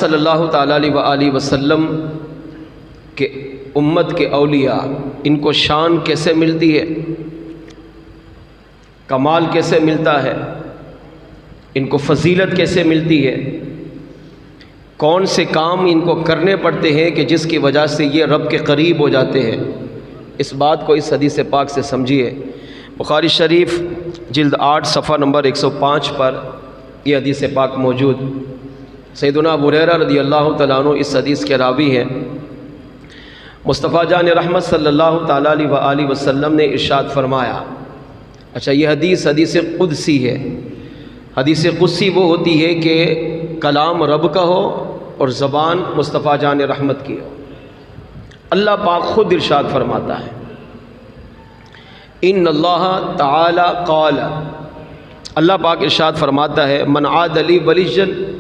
صلی اللہ تعالیٰ علیہ وآلہ وسلم کے امت کے اولیاء، ان کو شان کیسے ملتی ہے، کمال کیسے ملتا ہے، ان کو فضیلت کیسے ملتی ہے، کون سے کام ان کو کرنے پڑتے ہیں کہ جس کی وجہ سے یہ رب کے قریب ہو جاتے ہیں، اس بات کو اس حدیث پاک سے سمجھیے۔ بخاری شریف جلد 8 صفحہ نمبر 105 پر یہ حدیث پاک موجود۔ سیدنا ابو ہریرہ رضی اللہ تعالیٰ عنہ اس حدیث کے راوی ہیں۔ مصطفیٰ جان رحمت صلی اللہ تعالیٰ علیہ وآلہ وسلم نے ارشاد فرمایا، اچھا یہ حدیث قدسی ہے۔ حدیث قدسی وہ ہوتی ہے کہ کلام رب کا ہو اور زبان مصطفیٰ جان رحمت کی ہو۔ اللہ پاک خود ارشاد فرماتا ہے، ان اللہ تعالی قال، اللہ پاک ارشاد فرماتا ہے، من عاد لی ولیًا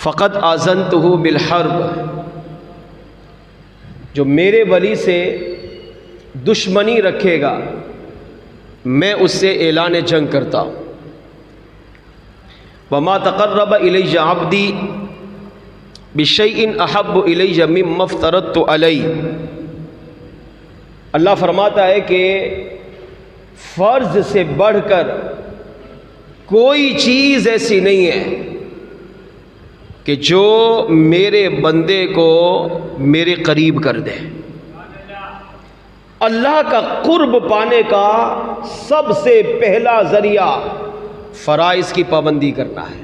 فقد آذنتہ بالحرب، جو میرے ولی سے دشمنی رکھے گا میں اس سے اعلان جنگ کرتا ہوں۔ وما تقرب الی عبدی بشیء احب الی مما افترضت علیہ، اللہ فرماتا ہے کہ فرض سے بڑھ کر کوئی چیز ایسی نہیں ہے کہ جو میرے بندے کو میرے قریب کر دے۔ اللہ کا قرب پانے کا سب سے پہلا ذریعہ فرائض کی پابندی کرنا ہے۔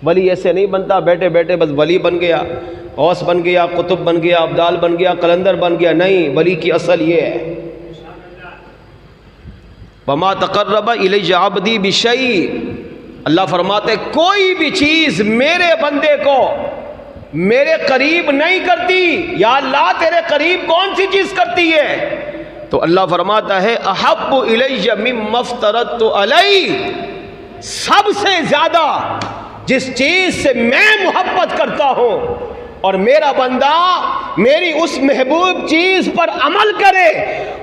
ولی ایسے نہیں بنتا بیٹھے بیٹھے بس ولی بن گیا، غوث بن گیا، قطب بن گیا، ابدال بن گیا، قلندر بن گیا، نہیں، ولی کی اصل یہ ہے، وما تقرب الی عبدی بشیء، اللہ فرماتے کوئی بھی چیز میرے بندے کو میرے قریب نہیں کرتی۔ یا اللہ تیرے قریب کون سی چیز کرتی ہے؟ تو اللہ فرماتا ہے احب الی مما افترضت علیہ، سب سے زیادہ جس چیز سے میں محبت کرتا ہوں اور میرا بندہ میری اس محبوب چیز پر عمل کرے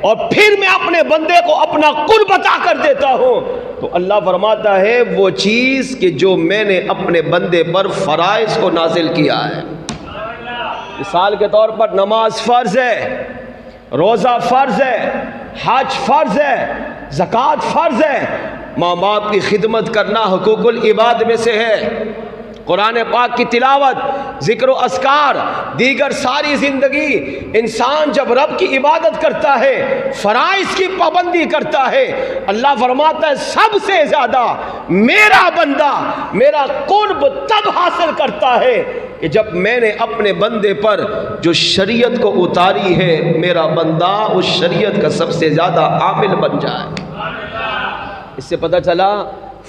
اور پھر میں اپنے بندے کو اپنا قرب عطا کر دیتا ہوں، تو اللہ فرماتا ہے وہ چیز کہ جو میں نے اپنے بندے پر فرائض کو نازل کیا ہے۔ مثال کے طور پر نماز فرض ہے، روزہ فرض ہے، حج فرض ہے، زکوٰۃ فرض ہے، ماں باپ کی خدمت کرنا حقوق العباد میں سے ہے، قرآن پاک کی تلاوت، ذکر و اذکار، دیگر ساری زندگی انسان جب رب کی عبادت کرتا ہے، فرائض کی پابندی کرتا ہے، اللہ فرماتا ہے سب سے زیادہ میرا بندہ میرا قرب تب حاصل کرتا ہے کہ جب میں نے اپنے بندے پر جو شریعت کو اتاری ہے، میرا بندہ اس شریعت کا سب سے زیادہ عامل بن جائے۔ اس سے پتہ چلا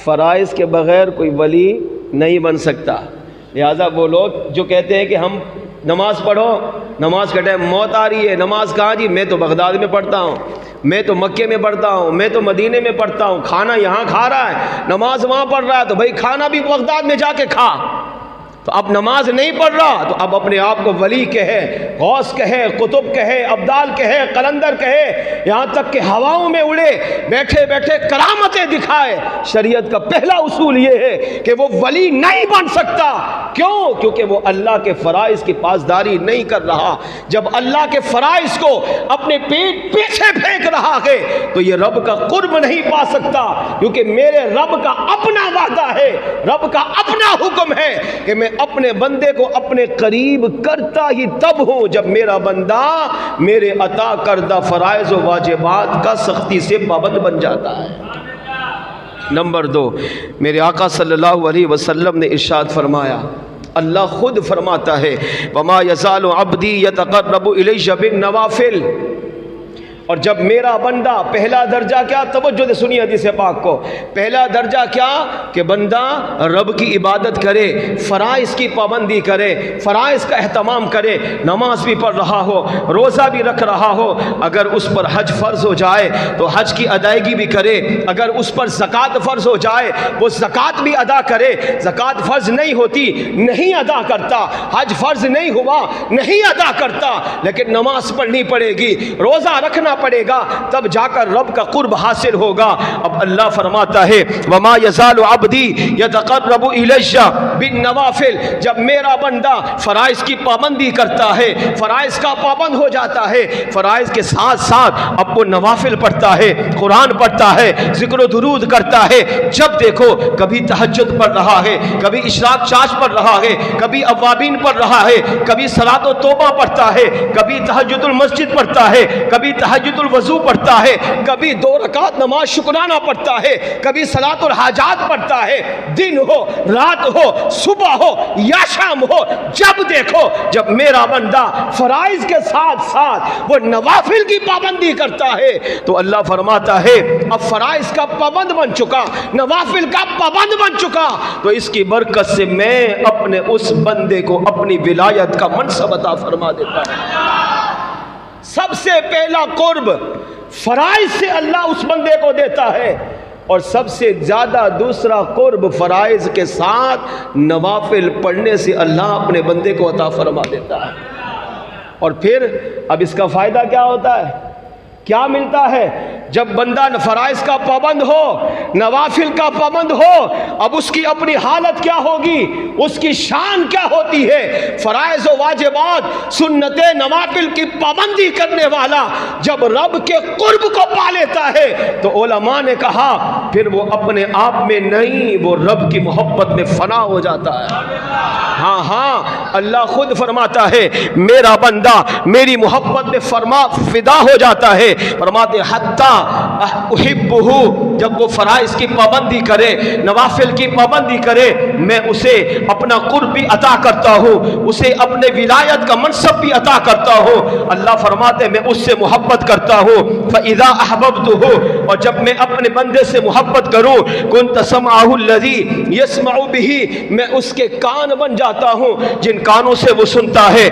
فرائض کے بغیر کوئی ولی نہیں بن سکتا۔ لہٰذا وہ لوگ جو کہتے ہیں کہ ہم نماز پڑھو، نماز کا ٹائم موت آ رہی ہے، نماز کہاں جی؟ میں تو بغداد میں پڑھتا ہوں، میں تو مکے میں پڑھتا ہوں، میں تو مدینے میں پڑھتا ہوں، کھانا یہاں کھا رہا ہے، نماز وہاں پڑھ رہا ہے، تو بھائی کھانا بھی بغداد میں جا کے کھا۔ تو اب نماز نہیں پڑھ رہا تو اب اپنے آپ کو ولی کہے، غوث کہے، قطب کہے، ابدال کہے، قلندر کہے، یہاں تک کہ ہواؤں میں اڑے، بیٹھے بیٹھے کرامتیں دکھائے۔ شریعت کا پہلا اصول یہ ہے کہ وہ ولی نہیں بن سکتا۔ کیوں؟ کیونکہ وہ اللہ کے فرائض کی پاسداری نہیں کر رہا۔ جب اللہ کے فرائض کو اپنے پیٹ پیچھے پھینک رہا ہے تو یہ رب کا قرب نہیں پا سکتا، کیونکہ میرے رب کا اپنا وعدہ ہے، رب کا اپنا حکم ہے کہ میں اپنے بندے کو اپنے قریب کرتا ہی تب ہوں جب میرا بندہ میرے عطا کردہ فرائض و واجبات کا سختی سے پابند بن جاتا ہے۔ نمبر 2، میرے آقا صلی اللہ علیہ وسلم نے ارشاد فرمایا، اللہ خود فرماتا ہے وما یزال عبدی یتقرب الی بالنوافل، اور جب میرا بندہ، پہلا درجہ کیا؟ توجہ سے سنیے حدیث پاک کو، پہلا درجہ کیا کہ بندہ رب کی عبادت کرے، فرائض کی پابندی کرے، فرائض کا اہتمام کرے، نماز بھی پڑھ رہا ہو، روزہ بھی رکھ رہا ہو، اگر اس پر حج فرض ہو جائے تو حج کی ادائیگی بھی کرے، اگر اس پر زکوٰۃ فرض ہو جائے وہ زکوٰۃ بھی ادا کرے، زکوٰۃ فرض نہیں ہوتی نہیں ادا کرتا، حج فرض نہیں ہوا نہیں ادا کرتا، لیکن نماز پڑھنی پڑے گی، روزہ رکھنا پڑے گا، تب جا کر رب کا قرب حاصل ہوگا۔ اب اللہ فرماتا ہے وما یزال عبدی یتقرب الی بالنوافل، جب میرا بندہ فرائض کی پابندی کرتا ہے، فرائض کا پابند ہو جاتا ہے، فرائض کے ساتھ ساتھ اب وہ نوافل پڑھتا ہے، قرآن پڑھتا ہے، ذکر و درود کرتا ہے، جب دیکھو کبھی تہجد پڑھ رہا ہے، کبھی اشراق چاش پڑھ رہا ہے، کبھی اوابین پڑھ رہا ہے، کبھی صلاۃ و توبہ پڑھتا ہے، کبھی تہجد المسجد پڑھتا ہے، کبھی تہجد الوضو پڑھتا ہے، کبھی 2 رکعت نماز شکرانہ پڑھتا ہے، کبھی صلاۃ الحاجات پڑھتا ہے، دن ہو رات ہو صبح ہو یا شام ہو، جب دیکھو جب میرا بندہ فرائض کے ساتھ ساتھ وہ نوافل کی پابندی کرتا ہے تو اللہ فرماتا ہے اب فرائض کا پابند بن چکا، نوافل کا پابند بن چکا، تو اس کی برکت سے میں اپنے اس بندے کو اپنی ولایت کا منصب عطا فرما دیتا ہوں۔ سب سے پہلا قرب فرائض سے اللہ اس بندے کو دیتا ہے، اور سب سے زیادہ دوسرا قرب فرائض کے ساتھ نوافل پڑھنے سے اللہ اپنے بندے کو عطا فرما دیتا ہے۔ اور پھر اب اس کا فائدہ کیا ہوتا ہے، کیا ملتا ہے؟ جب بندہ فرائض کا پابند ہو، نوافل کا پابند ہو، اب اس کی اپنی حالت کیا ہوگی، اس کی شان کیا ہوتی ہے؟ فرائض و واجبات سنت نوافل کی پابندی کرنے والا جب رب کے قرب کو پا لیتا ہے تو علماء نے کہا پھر وہ اپنے آپ میں نہیں، وہ رب کی محبت میں فنا ہو جاتا ہے۔ ہاں ہاں، اللہ خود فرماتا ہے میرا بندہ میری محبت میں فدا ہو جاتا ہے، فرماتے حتی احبہ، جب وہ فرائض کی پابندی کرے، نوافل کی پابندی کرے، میں اسے اپنا قرب بھی عطا کرتا ہوں، اسے اپنے ولایت کا منصب بھی عطا کرتا ہوں۔ اللہ فرماتے میں اس سے محبت کرتا ہوں، فَإِذَا أَحْبَبْتُهُ، اور جب میں اپنے بندے سے محبت کروں، كُنْتَ سَمْعَهُ الَّذِي يَسْمَعُ بِهِ، میں اس کے کان بن جاتا ہوں جن کانوں سے وہ سنتا ہے،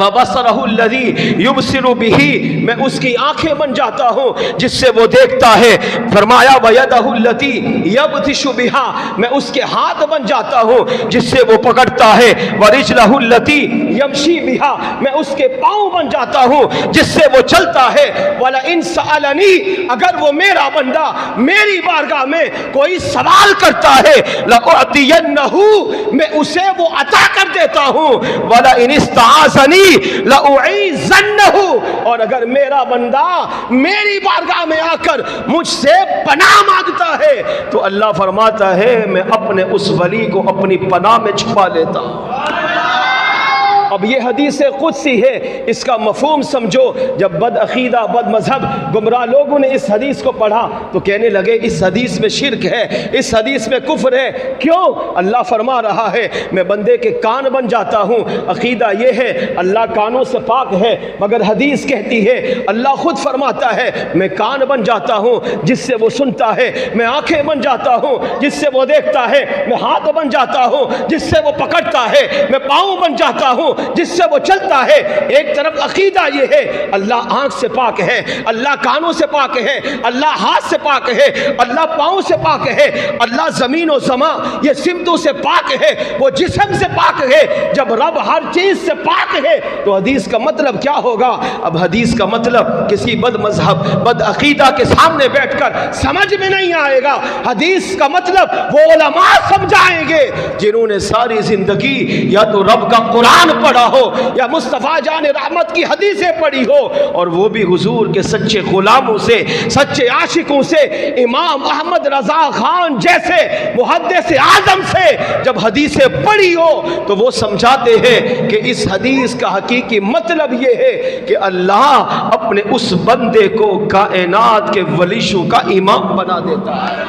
وَبَصَرَهُ الَّذِي يُبْصِرُ بِهِ، میں اس کی آنکھیں بن جاتا ہوں جس سے وہ دیکھتا ہے۔ فرمایا وَيَدَهُ الَّتِي يَبْطِشُ بِهَا، میں اس کے ہاتھ بن جاتا ہوں جس سے وہ پکڑتا ہے۔ وَرِجْلَهُ الَّتِي يَمْشِي بِهَا، میں اس کے پاؤں بن جاتا ہوں جس سے وہ چلتا ہے۔ وَلَئِن سَأَلَنِي، اگر وہ میرا بندہ میری بارگاہ میں کوئی سوال کرتا ہے، لَأُعْطِيَنَّهُ، میں اسے وہ عطا کر دیتا ہوں۔ وَلَئِنِ اسْتَعَاذَنِي لَأُعِيذَنَّهُ، اور اگر میرا بندہ میری بارگاہ میں آ کر مجھ سے پناہ مانگتا ہے تو اللہ فرماتا ہے میں اپنے اس ولی کو اپنی پناہ میں چھپا لیتا ہوں۔ اب یہ حدیث قدسی ہے، اس کا مفہوم سمجھو۔ جب بد عقیدہ بد مذہب گمراہ لوگوں نے اس حدیث کو پڑھا تو کہنے لگے اس حدیث میں شرک ہے، اس حدیث میں کفر ہے۔ کیوں؟ اللہ فرما رہا ہے میں بندے کے کان بن جاتا ہوں۔ عقیدہ یہ ہے اللہ کانوں سے پاک ہے، مگر حدیث کہتی ہے اللہ خود فرماتا ہے میں کان بن جاتا ہوں جس سے وہ سنتا ہے، میں آنکھیں بن جاتا ہوں جس سے وہ دیکھتا ہے، میں ہاتھ بن جاتا ہوں جس سے وہ پکڑتا ہے، میں پاؤں بن جاتا ہوں جس سے وہ چلتا ہے۔ ایک طرف عقیدہ یہ ہے اللہ آنکھ سے پاک ہے، اللہ کانوں سے پاک ہے، اللہ ہاتھ سے پاک ہے، اللہ پاؤں سے پاک ہے، اللہ زمین و سماء یہ سمتوں سے پاک ہے، وہ جسم سے پاک ہے۔ جب رب ہر چیز سے پاک ہے تو حدیث کا مطلب کیا ہوگا؟ اب حدیث کا مطلب کسی بد مذہب بد عقیدہ کے سامنے بیٹھ کر سمجھ میں نہیں آئے گا۔ حدیث کا مطلب وہ علماء سمجھائیں گے جنہوں نے ساری زندگی یا تو رب کا قرآن پڑھا ہو یا مصطفیٰ جان رحمت کی حدیثیں پڑھی ہو، اور وہ بھی حضور کے سچے غلاموں سے، سچے عاشقوں سے، امام احمد رضا خان جیسے محدث اعظم سے جب حدیثیں پڑھی ہو تو وہ سمجھاتے ہیں کہ اس حدیث کا حقیقی مطلب یہ ہے کہ اللہ اپنے اس بندے کو کائنات کے ولیشوں کا امام بنا دیتا ہے۔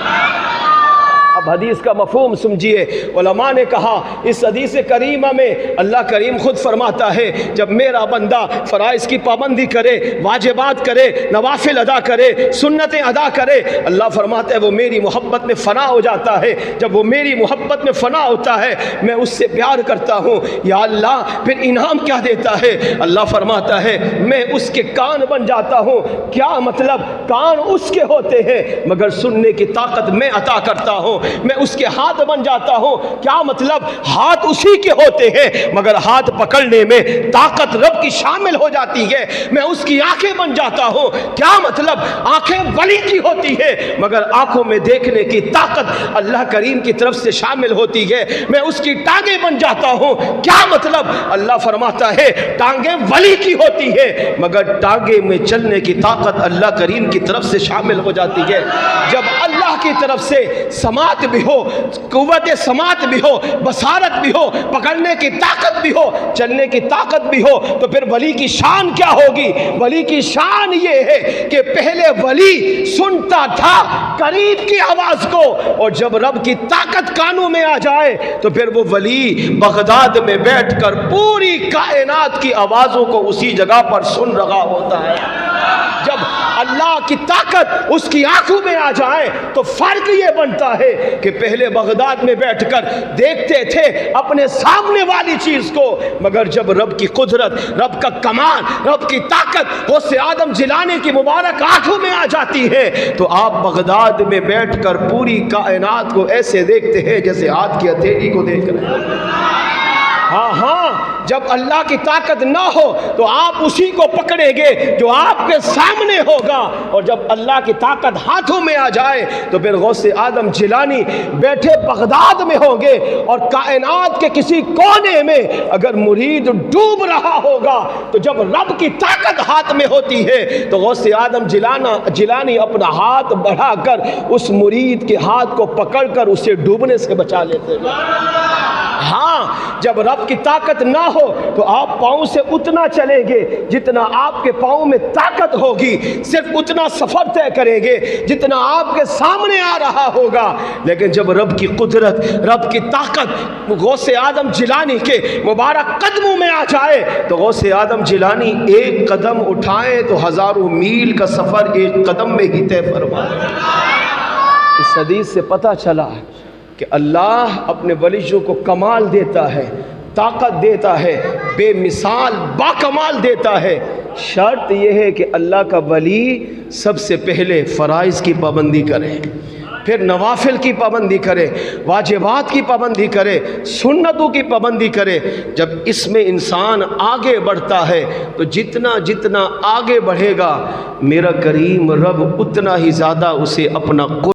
اب حدیث کا مفہوم سمجھیے۔ علماء نے کہا اس حدیث کریمہ میں اللہ کریم خود فرماتا ہے جب میرا بندہ فرائض کی پابندی کرے، واجبات کرے، نوافل ادا کرے، سنتیں ادا کرے، اللہ فرماتا ہے وہ میری محبت میں فنا ہو جاتا ہے۔ جب وہ میری محبت میں فنا ہوتا ہے میں اس سے پیار کرتا ہوں۔ یا اللہ پھر انعام کیا دیتا ہے؟ اللہ فرماتا ہے میں اس کے کان بن جاتا ہوں۔ کیا مطلب؟ کان اس کے ہوتے ہیں مگر سننے کی طاقت میں عطا کرتا ہوں۔ میں اس کے ہاتھ بن جاتا ہوں. کیا مطلب؟ ہاتھ اسی کے ہوتے ہیں مگر ہاتھ پکڑنے میں طاقت رب کی شامل ہو جاتی ہے. میں اس کی آنکھیں بن جاتا ہوں. کیا مطلب؟ آنکھیں ولی کی ہوتی ہے مگر آنکھوں میں دیکھنے کی طاقت اللہ کریم کی طرف سے شامل ہوتی ہے. میں اس کی ٹانگیں بن جاتا ہوں. کیا مطلب؟ اللہ فرماتا ہے ٹانگیں ولی کی ہوتی ہے مگر ٹانگیں میں چلنے کی طاقت اللہ کریم کی طرف سے شامل ہو جاتی ہے. جب اللہ کی طرف سے سماعت بھی ہو, قوت سماعت بھی ہو, بصارت بھی ہو, پکڑنے کی طاقت بھی ہو, چلنے کی طاقت بھی ہو, تو پھر ولی کی شان کیا ہوگی؟ ولی کی شان یہ ہے کہ پہلے ولی سنتا تھا قریب کی آواز کو, اور جب رب کی طاقت کانوں میں آ جائے تو پھر وہ ولی بغداد میں بیٹھ کر پوری کائنات کی آوازوں کو اسی جگہ پر سن رہا ہوتا ہے. جب اللہ کی طاقت اس کی آنکھوں میں آ جائے تو فرق یہ بنتا ہے کہ پہلے بغداد میں بیٹھ کر دیکھتے تھے اپنے سامنے والی چیز کو, مگر جب رب کی قدرت, رب کا کمال, رب کی طاقت غوث آدم جیلانی کی مبارک آنکھوں میں آ جاتی ہے تو آپ بغداد میں بیٹھ کر پوری کائنات کو ایسے دیکھتے ہیں جیسے ہاتھ کی ہتھیلی کو دیکھ رہے ہیں. ہاں, جب اللہ کی طاقت نہ ہو تو آپ اسی کو پکڑیں گے جو آپ کے سامنے ہوگا, اور جب اللہ کی طاقت ہاتھوں میں آ جائے تو پھر غوث آدم جیلانی بیٹھے بغداد میں ہوں گے, اور کائنات کے کسی کونے میں اگر مرید ڈوب رہا ہوگا تو جب رب کی طاقت ہاتھ میں ہوتی ہے تو غوث آدم جیلانی اپنا ہاتھ بڑھا کر اس مرید کے ہاتھ کو پکڑ کر اسے ڈوبنے سے بچا لیتے ہیں. ہاں, جب رب کی طاقت نہ ہو تو آپ پاؤں سے اتنا چلیں گے جتنا آپ کے پاؤں میں طاقت ہوگی, صرف اتنا سفر طے کریں گے جتنا آپ کے سامنے آ رہا ہوگا. لیکن جب رب کی قدرت, رب کی طاقت غوث آدم جیلانی کے مبارک قدموں میں آ جائے تو غوث آدم جیلانی ایک قدم اٹھائے تو ہزاروں میل کا سفر ایک قدم میں ہی طے فرمائے. اس حدیث سے پتہ چلا کہ اللہ اپنے ولیوں کو کمال دیتا ہے, طاقت دیتا ہے, بے مثال با کمال دیتا ہے. شرط یہ ہے کہ اللہ کا ولی سب سے پہلے فرائض کی پابندی کرے, پھر نوافل کی پابندی کرے, واجبات کی پابندی کرے, سنتوں کی پابندی کرے. جب اس میں انسان آگے بڑھتا ہے تو جتنا جتنا آگے بڑھے گا میرا کریم رب اتنا ہی زیادہ اسے اپنا